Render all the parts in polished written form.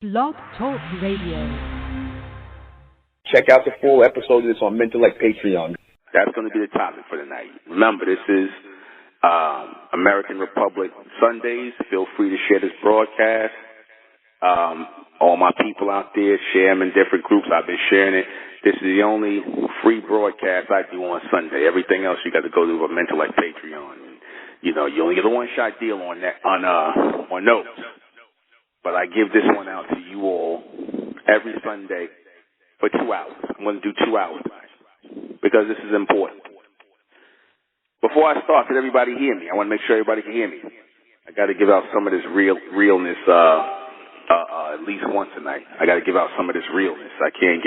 Blog Talk Radio. Check out the full episode of this on Mentellect Patreon. That's going to be the topic for tonight. Remember, this is American Republic Sundays. Feel free to share this broadcast. All my people out there, share them in different groups. I've been sharing it. This is the only free broadcast I do on Sunday. Everything else you got to go to a Mentellect Patreon. And, you know, you only get a one-shot deal on that on those. But I give this one out to you all every Sunday for 2 hours. I'm going to do 2 hours tonight because this is important. Before I start, can everybody hear me? I want to make sure everybody can hear me. I got to give out some of this realness at least once tonight. I got to give out some of this realness. I can't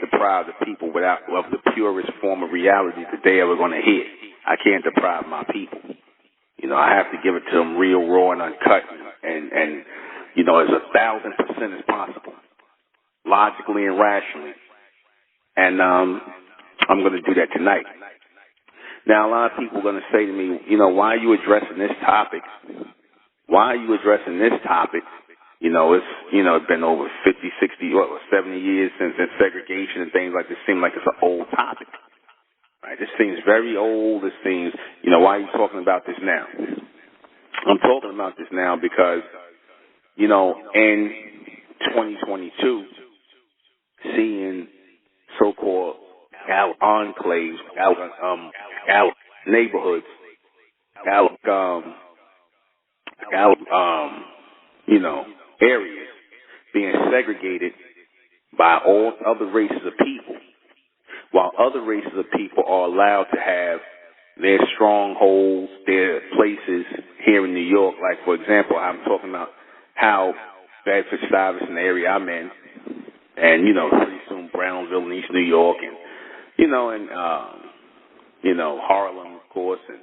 deprive the people of the purest form of reality that they ever going to hear. I can't deprive my people. You know, I have to give it to them real, raw, and uncut, and you know, as 1,000% as possible, logically and rationally. And I'm going to do that tonight. Now, a lot of people are going to say to me, you know, why are you addressing this topic? Why are you addressing this topic? You know, it's been over 50, 60, 70 years since segregation and things like this. Seem like it's an old topic. Right? This seems very old. This seems, you know, why are you talking about this now? I'm talking about this now because, you know, in 2022, seeing so-called enclaves, neighborhoods, areas being segregated by all other races of people, while other races of people are allowed to have their strongholds, their places here in New York. Like, for example, I'm talking about how Bedford-Stuyvesant, the area I'm in, and, you know, pretty soon Brownsville in East New York, and, Harlem, of course, and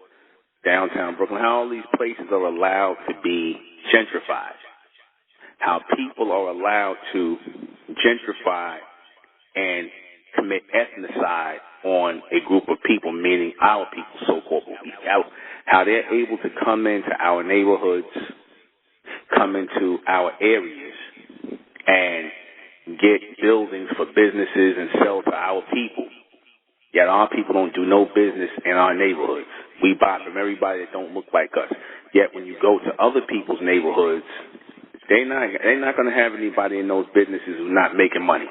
downtown Brooklyn, how all these places are allowed to be gentrified, how people are allowed to gentrify and commit ethnocide on a group of people, meaning our people, so-called people, how they're able to come into our neighborhoods, come into our areas, and get buildings for businesses and sell to our people. Yet our people don't do no business in our neighborhoods. We buy from everybody that don't look like us. Yet when you go to other people's neighborhoods, they're not going to have anybody in those businesses who's not making money,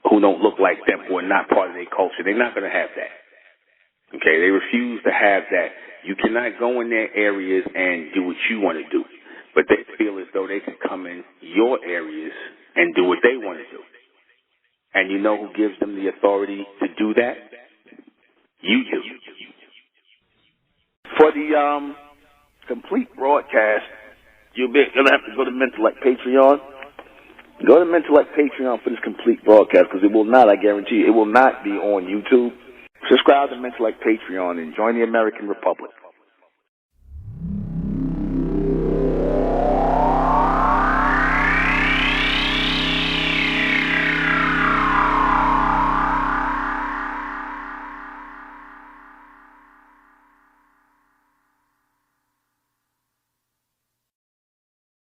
who don't look like them, who are not part of their culture. They're not going to have that. Okay, they refuse to have that. You cannot go in their areas and do what you want to do, but they feel as though they can come in your areas and do what they want to do. And you know who gives them the authority to do that? You do. For the complete broadcast, you're going to have to go to Mentellect Patreon. Go to Mentellect Patreon for this complete broadcast, because it will not, I guarantee you, it will not be on YouTube. Subscribe to Mentellect Patreon and join the American Republic.